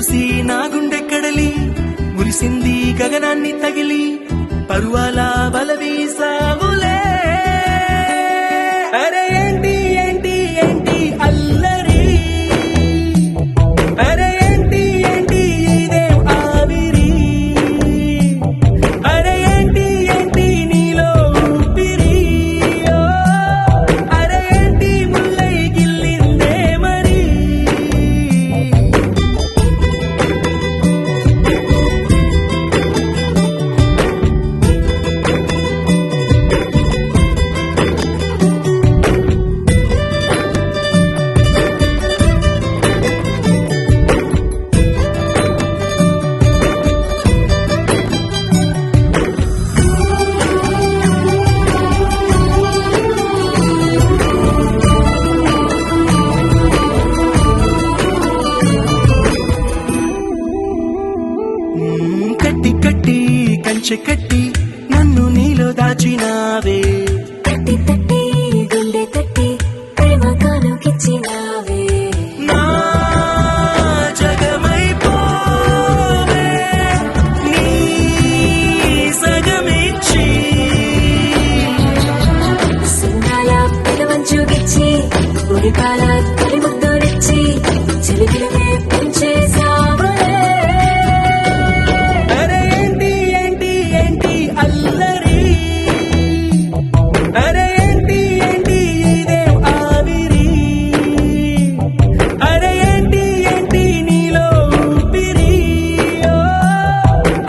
చూసి నా గుండె కడలి మురిసింది గగనాన్ని తగిలి పరువాల బలవీసావులే అరే ఏంటి ఏంటి ఏంటి అల్లరి అరే ఏంటి ఏంటి ఇదేం ఆవిరి అరే ఏంటి ఏంటి నీలో ఊపిరి ఓ, అరే ఏంటి ముల్లై గిల్లిందే మరి కట్టి కట్టి కంచె కట్టి నన్ను నీలో దాచినావే తట్టి తట్టి గుండె తట్టి ప్రేమ కానుకిచ్చినావే నా జగమైపోవే నీ సగమిచ్చి సున్నాల పెదవంచుగిచ్చి ఉడికాల తొలి ముద్దోడిచ్చి చిలిపిలనే పెంచేసావులే అరే ఏంటి ఏంటి ఏంటి అల్లరి అరే ఏంటి ఏంటి ఇదేం ఆవిరి అరే ఏంటి ఏంటి నీలో ఊపిరి ఓ,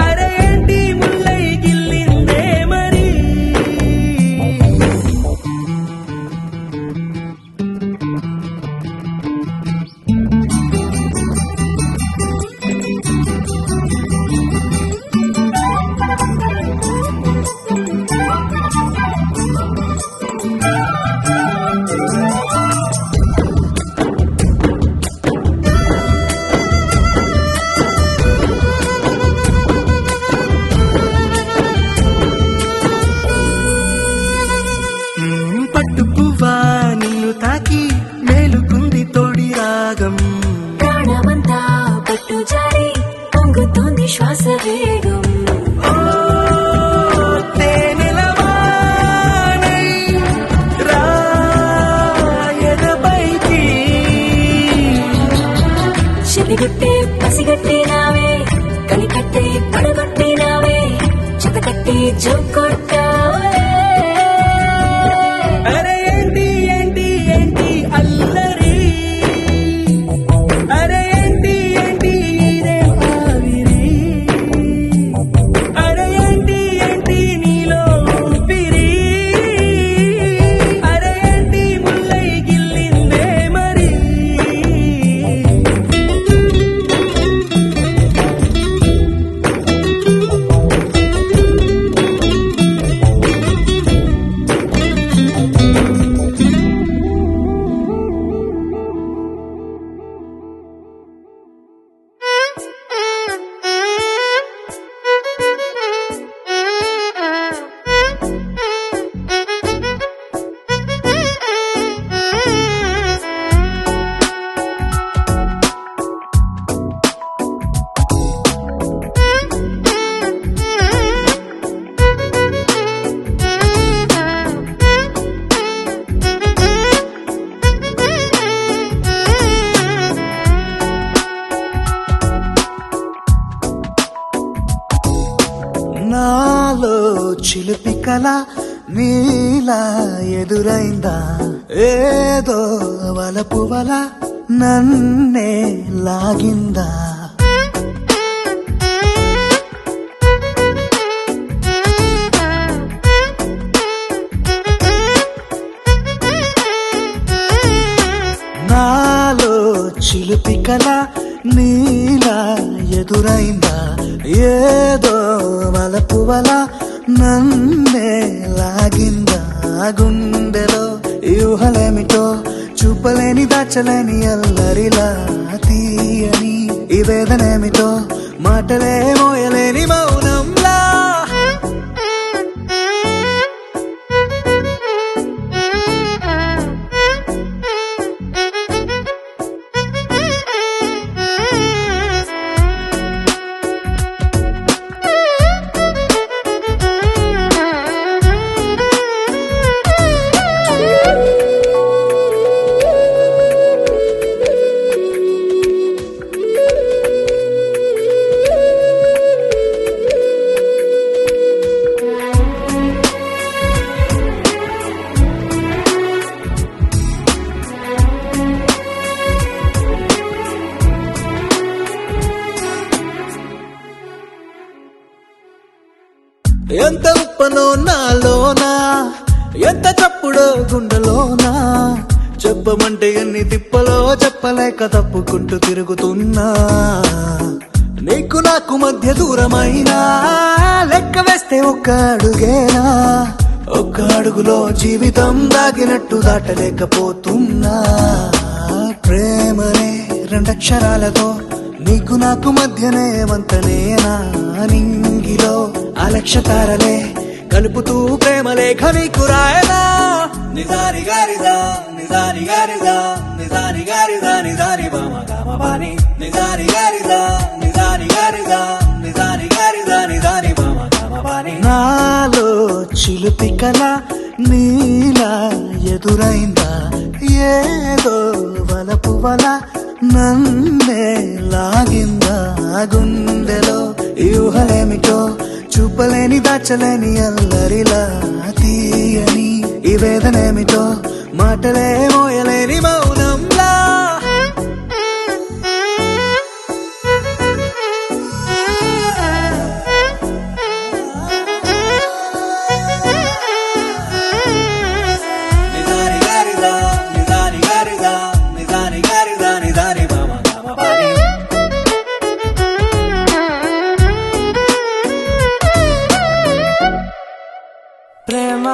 అరే ఏంటి ముల్లై గిల్లిందే మరి పట్టు పువ్వా నిన్ను తాకి మేలుకుంది తోడి రాగం ప్రాణమంతా పట్టు జారి పొంగుతోంది శ్వాస వేగం ఓ, తేనెలవానై రా ఎదపైకి చెలిగట్టే పసిగట్టినావే కనికట్టే పడగొట్టినావే చెతకట్టి జోకొట్టావే అరే ఏంటి ఏంటి ఏంటి అల్లరి అరే ఏంటి ఏంటి ఇదేం ఆవిరి అరే ఏంటి ఏంటి నీలో ఊపిరి అరే ఏంటి ముల్లై గిల్లిందే మరి నాలో చిలిపి కల నీలా ఎదురైందా ఏదో వలపు వల నన్నే లాగిందా నాలో చిలిపి కల నీలా ఎదురైందా ఏదో వలపు వల నన్నే లాగిందా గుండెలో ఊహలేమిటో చూపలేని దాచలేని అల్లరిలా తీయని ఈ వేదనేమిటో మాటలే మోయలేని మౌనంలా ఎంత ఉప్పనో నాలోనా, ఎంత చప్పుడో గుండెలోనా, చెప్పమంటే ఎన్ని తిప్పలో చెప్పలేక తప్పుకుంటూ తిరుగుతున్నా. నీకు నాకు మధ్య దూరమైనా లెక్క వేస్తే ఒక్క అడుగేనా, ఒక్క అడుగులో జీవితం దాగినట్టు దాటలేకపోతున్నా. ప్రేమనే రెండక్షరాలతో నీకు నాకు మధ్యనే వంతనేనా, నింగిలో అలక్షతారలే కలుపుతూ ప్రేమ లేఖ నీకు రాయనా. నిజాని గారిదా నిజాని గారిదా నిజాని గారిదా నిజాని బామ గామ బాని, నిజాని గారిదా నిజాని గారిదా నిజాని గారిదా నిజాని బామ గామ బాని. నాలో చిలుపి కల నీలా ఎదురైందా, ఏదో వలపు వల నన్నే లాగిందా. గుండెలో యూహలేమిటో చూపలేని దాచలేని అల్లరిలా, తీయని ఈ వేదనేమిటో మాటలే మోయలేని మౌనంలా. నిజాని గారిదా నిజాని గారిదా నిజాని గారిదా నిజాని బామ గామ బాని. ప్రేమ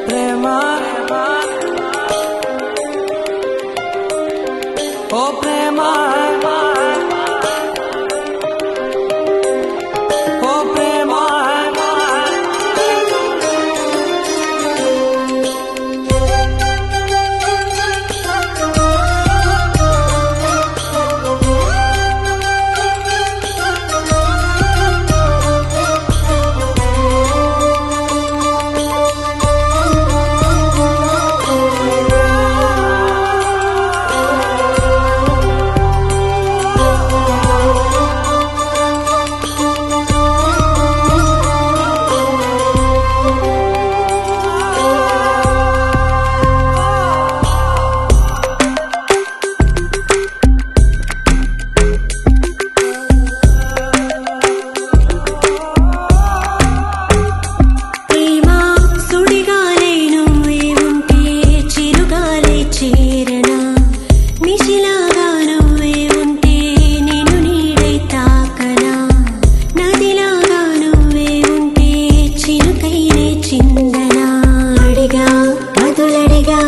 ప్రేమ ఓ ప్రేమ ఓ ప్రేమ. ప్రేమా సుడిగాలై నువ్వే ఉంటే చిరుగాలై చేరనా, నిశిలాగా నువ్వే ఉంటే నేను నీడై తాకనా, నదిలాగా నువ్వే ఉంటే చినుకైనే చిందనా. అడిగా మధులడిగా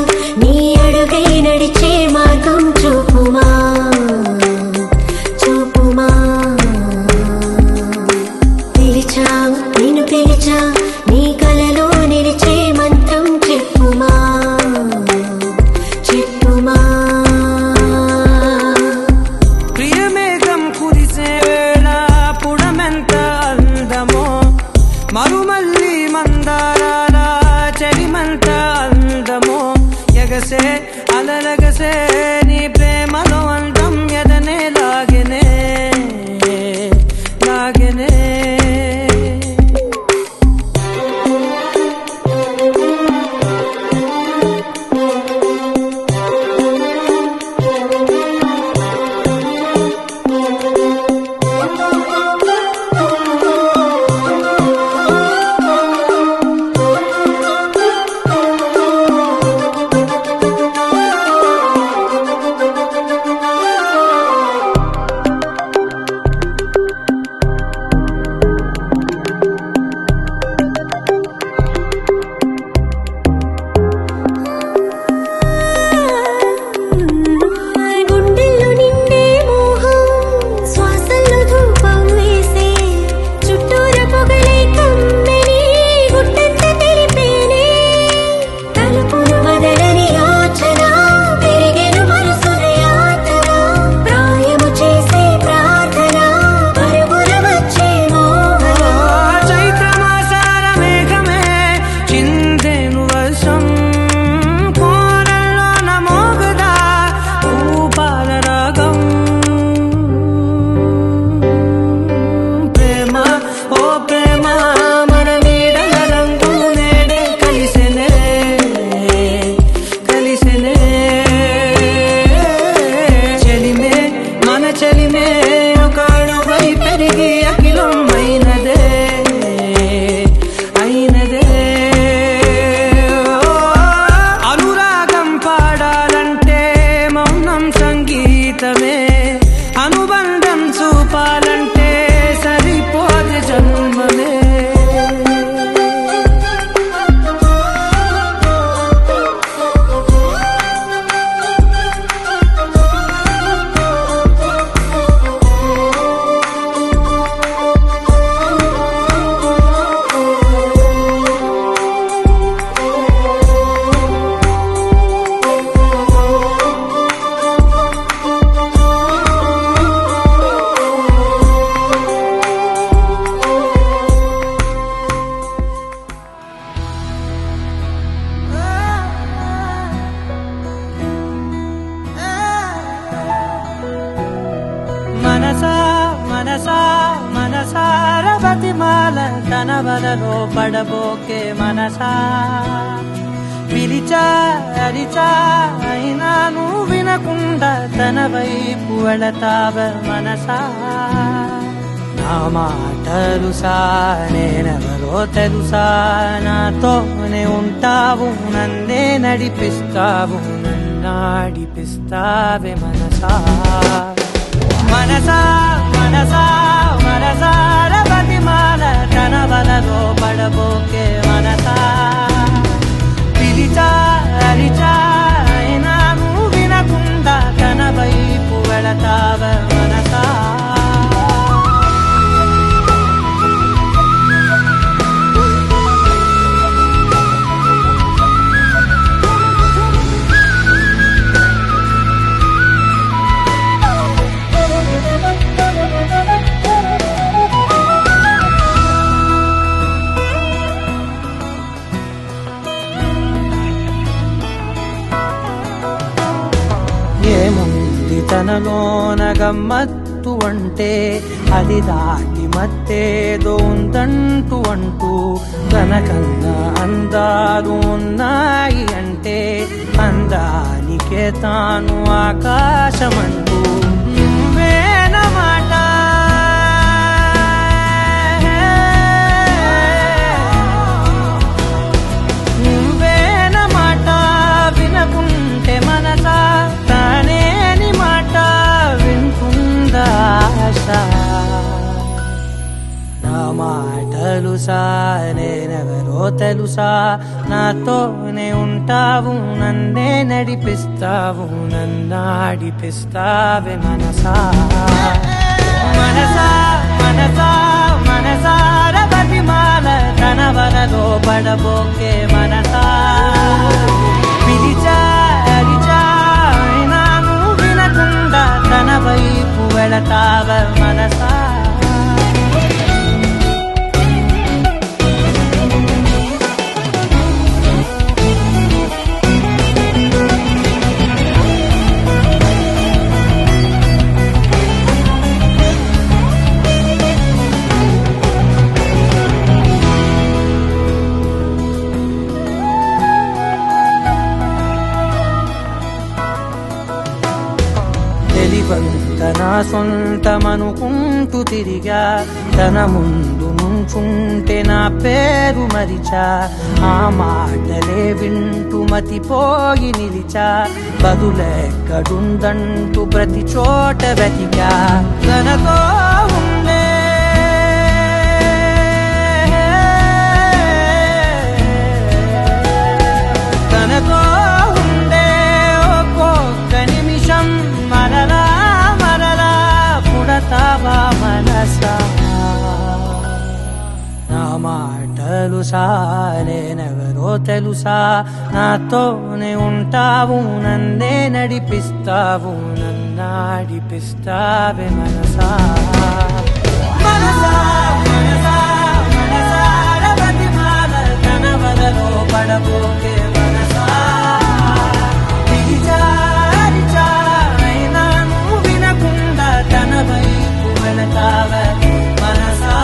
నీ అడుగై నడిచే మార్గం చూపుమా చూపుమా. పిలిచా నేను పిలిచా నీ కలలో నిలిచే మంత్రం చెప్పుమా చెప్పుమా. ప్రియమేఘం కురిసే వేళ పుడమెంత అందమో, మరుమల్లి మందారాల చెలిమంత అందమో, ఎగసే అలలగసే నీ ప్రేమలో అందం ఎదనే లాగెనే లాగెనే. గుండెల్లో నిండే మోహం శ్వాసల్లో ధూపం వేసే, చుట్టూర పొగలే కమ్మెని గుట్టంత తెలిపేనే. తలుపును వదలని యాచన పెరిగెను మనసున యాతన, ప్రాయము చేసే ప్రార్థన పరుగున వచ్చే మోహన. చైత్రమాసాల మేఘమే చిందెను వర్షం, కోరల్లోన మోగుదా భూపాల రాగం. ప్రేమ ఓ ప్రేమ మన నీడల రంగు నేడే కలిసెనే కలిసెనే. చెలిమే మన చెలిమే ఒక అడుగు కరిగి అఖిలం అయినదే అయినదే. అనురాగం పాడాలంటే మౌనం సంగీతమే, అనుబంధం చూపాలంటే సరిపోదు జన్మమే. మనసా మనసా మనసార బతిమాల తన వలలో పడబోకే మనసా. పిలిచా అరిచా అయినా నువ్వు వినకుండా తన వైపు వెళతావ మనసా. నా మాటలుసా నేనెవరో తెలుసా, నాతోనే ఉంటావు నన్నే నడిపిస్తావు నన్నాడిపిస్తావే మనసా. మనసా మనసా మనసార బతిమాల తన వలలో పడబోకే మనసా. పిలిచా అరిచా అయినా నువ్వు వినకుండా తన వైపు వెళతావ మనసా. ఏముంది తనలోన గమ్మత్తు అంటే, అది దాటి మత్తేదో ఉందంటూ అంటూ, తనకన్నా అందాలు ఉన్నాయి అంటే అందానికే తాను ఆకాశమంటూ. నువ్వేనమాట నువ్వేనమాట వినకుంటే మనసా, తానేని మాట వింటుందా ఆశ. నా మాటలుసా నేనెవరో తెలుసా, నాతోనే ఉంటావు నన్నే నడిపిస్తావు నన్నాడిపిస్తావే మనసా. మనసా మనసా మనసార బతిమాల తన వలలో పడబోకే మనసా. పిలిచా అరిచా అయినా నువ్వు వినకుండా తన వైపు వెళతావ మనసా. తన సొంతమనుకుంటూ తిరిగా, తన ముందు నుంచుంటే నా పేరు మరిచా. ఆ మాటలే వింటూ మతిపోయి నిలిచా, బదులెక్కడుందంటూ ప్రతి చోట వెతికా. తనతో ఉండే తనతో ఉండే ఒక్కొక్క నిమిషం మరలా పుడతావా మనసా. నా మాటలుసా నేనెవరో తెలుసా, నాతోనే ఉంటావు నన్నే నడిపిస్తావు నన్నాడిపిస్తావే మనసా. మనసా మనసా మనసార బతిమాల తన వలలో పడబోకే మనసా. పిలిచా అరిచా అయినా నువ్వు వినకుండా తన వైపు వెళతావ మనసా.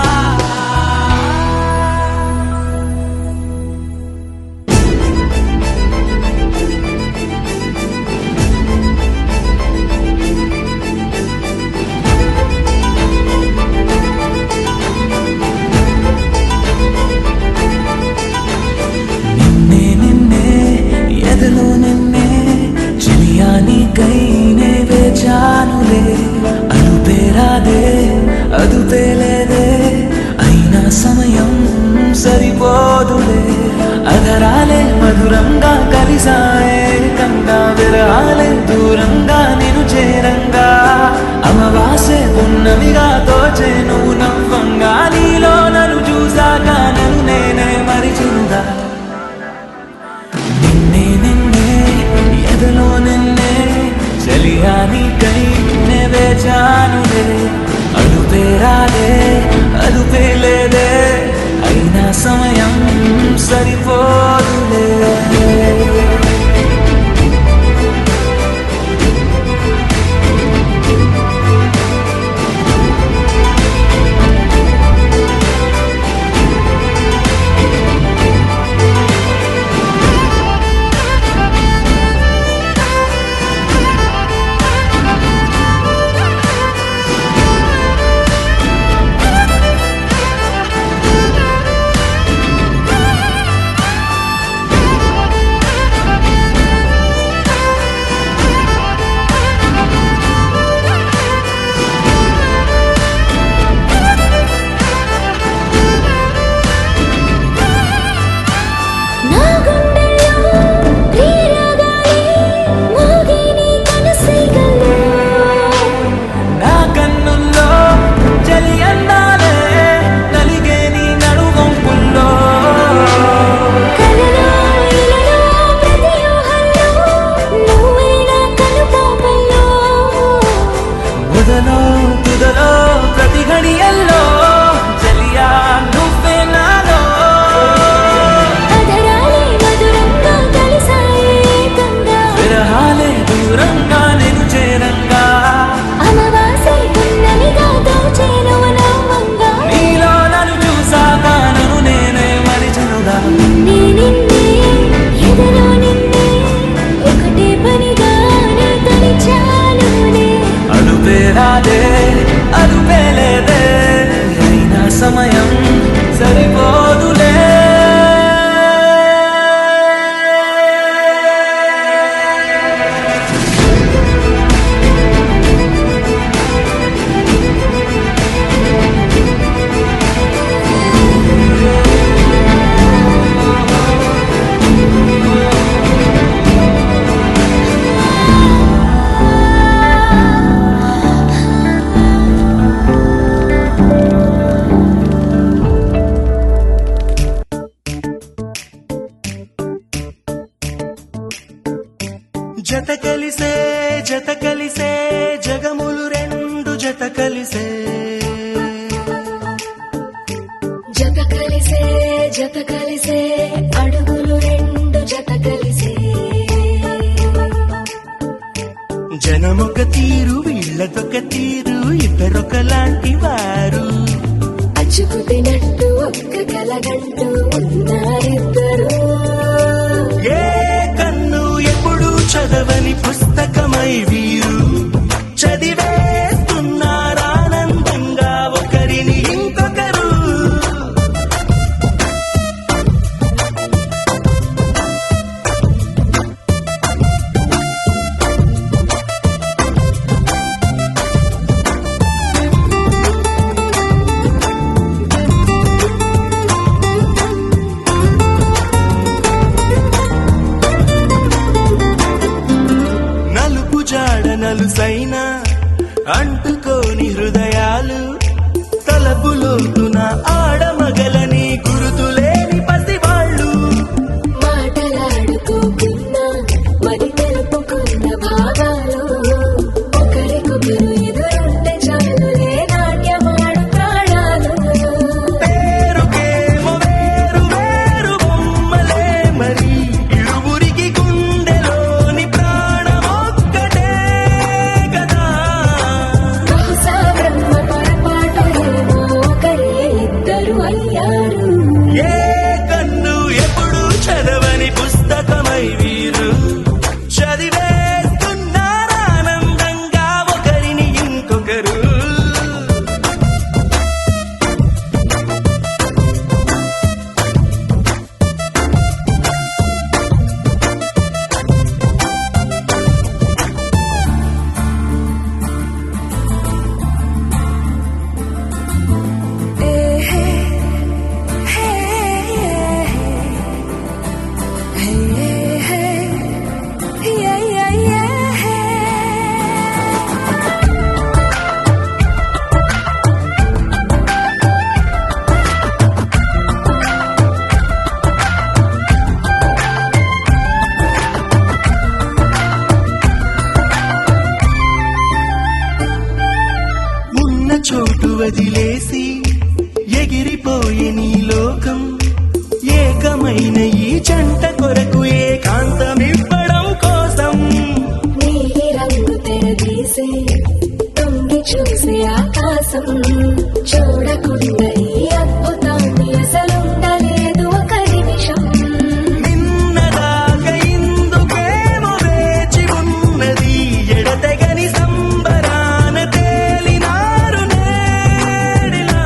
ఊపిరాడే అదుపే లేదే అయినా సమయం సరిపోదులే అధరాలే మధురంగా కలిసాయే కంగా విరహాలే దూరంగా నిను చేరంగా అమవాసే పున్నమిగా తోచే నువ్వు నవ్వంగా నీలో నన్ను చూసాక నన్ను నేనే మరిచినుగా నిన్నే నిన్నే ఎదలో నిన్నే చలియా నీకై నే వేచానులే అడుపే రాలే అదుపే లేదే అయినా సమయం సరిపోదులే నా గుండెల్లో ప్రియరాగాలే మోగే నీ కనసైగల్లో నా కన్నుల్లో చలి అందాలే నలిగే నీ నడువంపుల్లో కలలో ఇలలో ప్రతి ఊహల్లో నువ్వే నా కనుపాపల్లో మొదలో తుదలో ప్రతి గడియల్లో చలియా నువ్వే నాలో అధరాలే మధురంగా కలిసాయే కంగా విరహాలే దూరంగా నేను చేరంగా అమవాసే పున్నమిగా దోచేను నవ్వంగా నీలో నన్ను చూసాక నన్ను నేనే మరిచనుగా నిన్నే నిన్నే ఎదలో నిన్నే ఒకటే పనిగా నే తలిచానునే అదుపే రాదే అదుపే లేదే అయినా సమయం సరిపోదులే జత కలిసే జగములు రెండు జత కలిసే జత కలిసే అడుగులు రెండు జత కలిసే జనమొక తీరు వీళ్ళదొక తీరు ఇద్దరొకలాంటి వారు అచ్చుకుతినట్టు ఒక్క కలగంటూ ఉన్నారిద్దరు ఏ కన్ను ఎప్పుడు చదవని పుస్తకమై వీరు చదివేస్తున్నారానందంగా ఒకరిని ఇంకొకరు వదిలేసి ఎగిరిపోయే నీ లోకం ఏకమైన ఈ జంట కొరకు ఏకాంతమివ్వడం కోసం నీలి రంగు తెరదీసి తొంగి చూసే ఆకాశం చూడకుండా ఈ అద్భుతాన్ని అసలుండలేదు ఒక నిమిషం నిన్నదాకా ఇందుకేమో వేచి ఉన్నది ఎడతెగని సంబరాన తేలినారు నేడిలా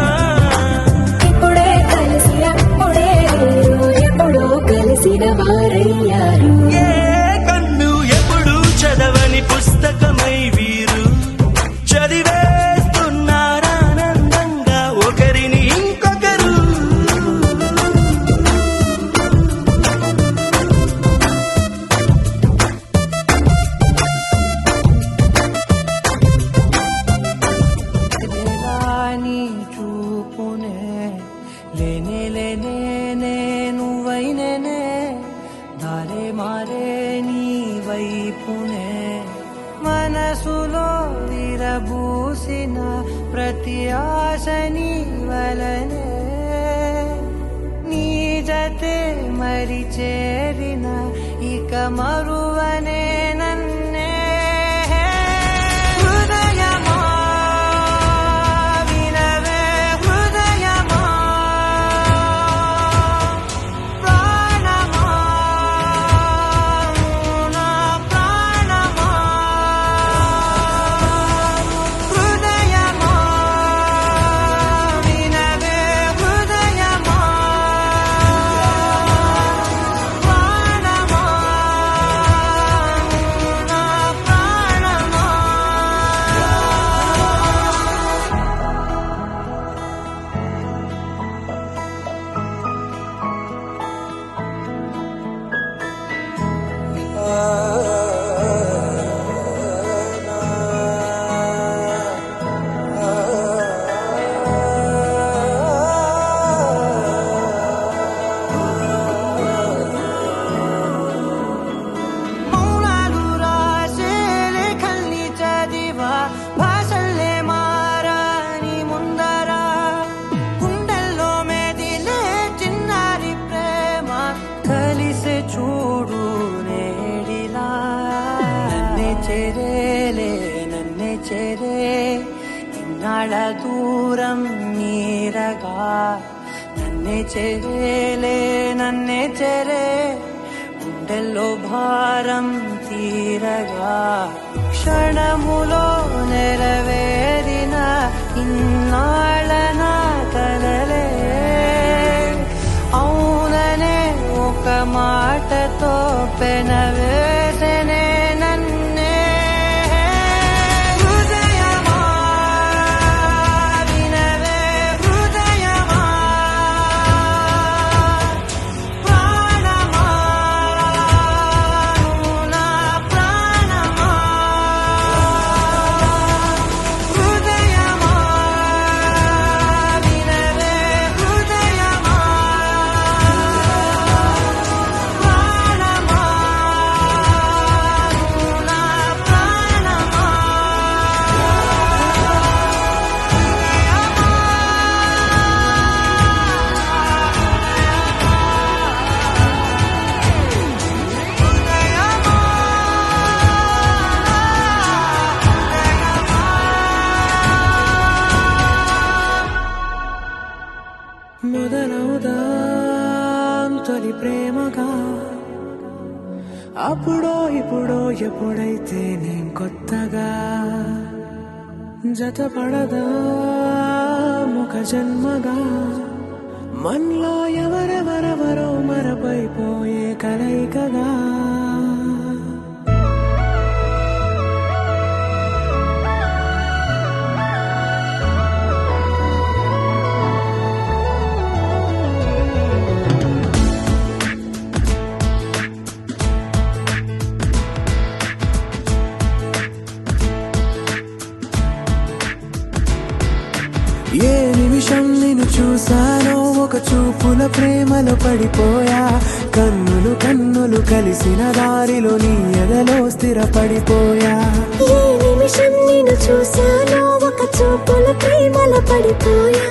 ఇప్పుడే కలిసి అప్పుడే లేరు ఎప్పుడో కలిసిన వారయ్యారు ఏ కన్ను ఎప్పుడు చదవని పుస్తకమై వీరు చదివేస్తున్నారానందంగా ఒకరిని ఇంకొకరు నీ చూపునే లేనే లేనే నువ్వైనే దారే మారే నీ వైపునే మనసులో విరబూసిన ప్రతి ఆశ నీ వలనే నీ జతే మరి చేరిన ఇక మరువనే నన్నే హృదయమా వినవే హృదయమా ప్రాణమా నా ప్రాణమా హృదయమా వినవే హృదయమా ప్రాణమా నా ప్రాణమా మౌనాలు రాసే లేఖల్ని చదివా భాషల్లే మారాని ముందరా గుండెల్లో మెదిలే చిన్నారి ప్రేమ కలిసే చూడు నేడిలా నన్నే చేరే ఇన్నాళ్ళ దూరం నీరగా నన్నే చేరే గుండెల్లో భారం తీరగా క్షణములో నెరవేరిన ఇన్నాళ్ళ నా కలలే అవుననే ఒక మాటతో పెనవేసనే నన్నే హృదయమా వినవే హృదయమా ప్రాణమా నా ప్రాణమా హృదయమా వినవే హృదయమా ప్రాణమా నా ప్రాణమా మొదలవుదాం తొలి ప్రేమగా అప్పుడో ఇప్పుడో ఎప్పుడైతే నేను కొత్తగా జతపడదా ముఖ జన్మగా మనలో ఎవరెవరెవరో మరపైపోయే కలయికగా ఏ నిమిషం నిన్ను చూసానో ఒక చూపుల ప్రేమలో పడిపోయా. కన్నులు కన్నులు కలిసిన దారిలో నీ ఎదలో స్థిరపడిపోయా. ఏ నిమిషం నిన్ను చూశానో ఒక చూపుల ప్రేమలో పడిపోయా.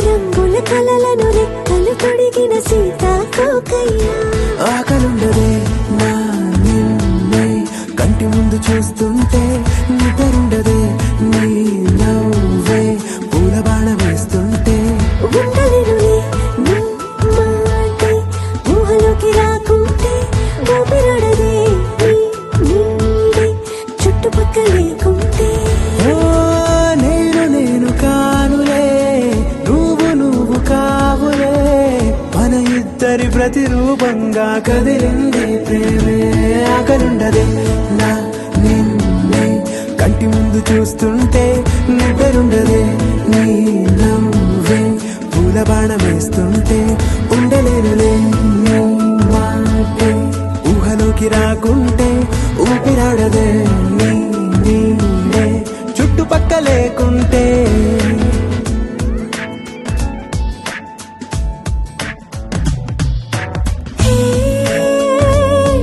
రంగుల కలలను రెక్కలు తొడిగిన సీతాకోకయ్యా. ఆకలుండదే నా నిన్నే కంటి ముందు చూస్తుంటే, నిద్రుండదే నీ నవ్వే పూల బాణ వేస్తుంటే. ఉండలేనులే నీ మాటే ఊహలోకి రాకుంటే, ఊపిరాడదే నీ నీడే చుట్టుపక్కల లేకుంటే. ఓ నేను నేను కానులే, నువ్వు కావులే, మన ఇద్దరి ప్రతిరూపంగా కదిలింది ప్రేమే. ఆకలుండదే నా నిన్నే కంటి ముందు చూస్తుంటే, నిద్రుండదే నీ నవ్వే పూల బాణం వేస్తుంటే. ఉండలేనులే నీ మాటే ఊహలోకి రాకుంటే, ఊపిరాడదే నీ నీడే చుట్టుపక్క లేకుంటే. హే,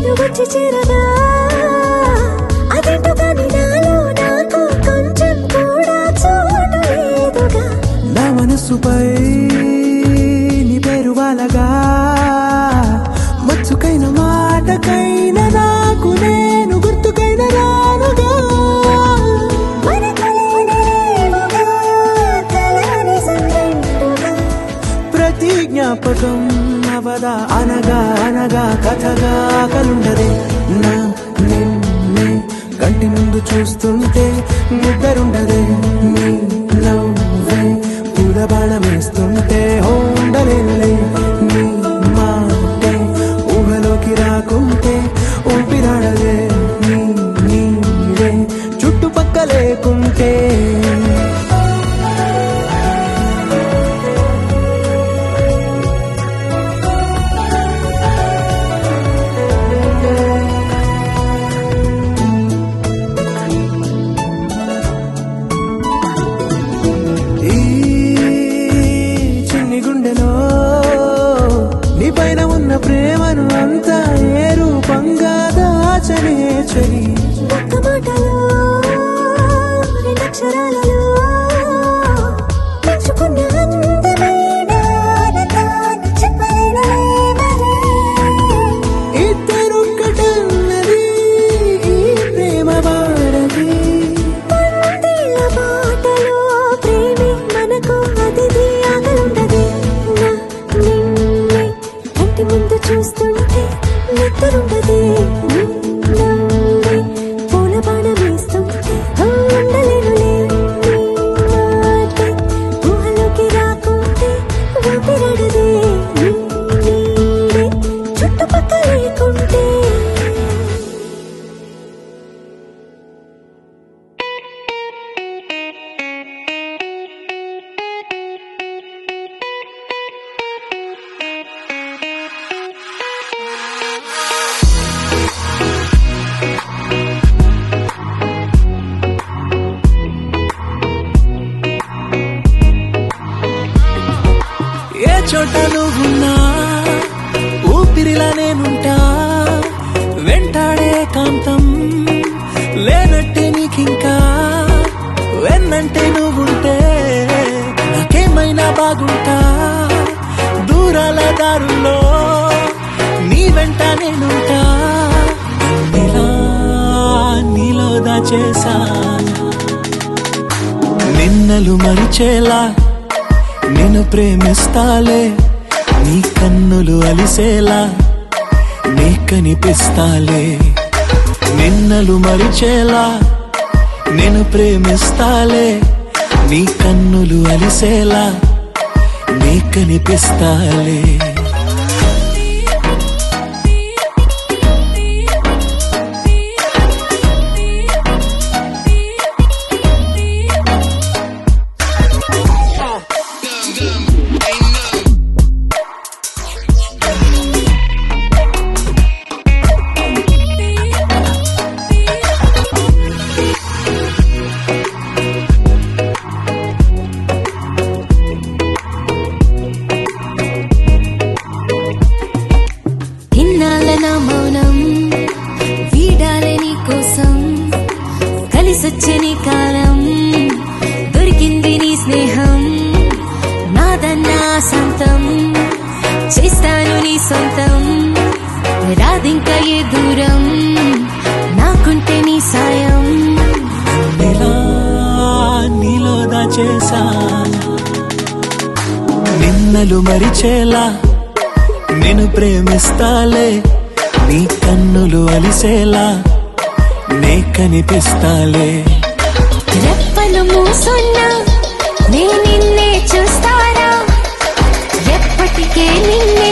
నువ్వు వచ్చి చేరగా అదేంటో కానీ నాలో నాకు కొంచెం కూడా చోటు లేదుగా. నా మనసుపై నీ పేరు వాలగా, మచ్చుకైన మాటకైన నాకు నేను గుర్తుకైన రానుగా. మనకులేనిదేముగా, కలని సంగంటుగా. ప్రతి జ్ఞాపకం అవదా అనగా అనగా కథగా. కలుండదే నా నిన్నే కంటి ముందు చూస్తుంటే, నిద్రుండదే నీ నవ్వే పూల బాణం వేస్తుంటే. ఉండలేనులే నీ మాటే ఊహలోకి రాకుంటే, ఊపిరాడదే నీ నీడే చుట్టుపక్క లేకుంటే. ఈ చిన్ని గుండెలో నీ పైన ఉన్న ప్రేమను అంతా ఏ రూపంగా దాచనే చెలి. ఒక్క మాటలో రెండక్షరాలలో పెంచుకున్న అందమైన ఆనందాన్ని చెప్పలేనులే మరి. ఇద్దరొక్కటన్నది ఈ ప్రేమ వాడది. పందిళ్ళ బాటలో ప్రేమే మనకు అతిథి. ఆగలుండదే నా నిన్నే కంటి ముందు చూస్తుంటే, నిద్రుండదే నీ నవ్వే పూల బాణం వేస్తుంటే. ఉండలేనులే నీ మాటే ఊహలోకి రాకుంటే, ఊపిరాడదే నీ నీడే చుట్టుపక్క లేకుంటే. ఏ చోట నువ్వున్నా ఊపిరిలా నేనుంటా. వెంటాడే కాంతం లేనట్టే నీకింకా. వెన్నంటే నువ్వుంటే నాకేమైనా బాగుంటా. దూరాల దారుల్లో నీ వెంట నేనుంటా. నీలా నీలో దాచేసా నిన్నలు మరిచేలా నిన్ను ప్రేమిస్తాలే. నీ కన్నులు అలిసేలా నీ కనిపిస్తాలే. నిన్నలు మరిచేలా నిన్ను ప్రేమిస్తాలే. నీ కన్నులు అలిసేలా నీ కనిపిస్తాలే. వాసాంతం చేస్తాను నీ సొంతం రాదింక ఏ దూరం నాకుంటే నీ సాయం ఇలా నీలో దాచేసా నిన్నలు మరిచేలా నేను ప్రేమిస్తాలే నీ కన్నులు అలిసేలా నే కనిపిస్తాలే రెప్పలు మూసున్నా నే నిన్నే చూస్తారా ఎప్పటికే నిన్నే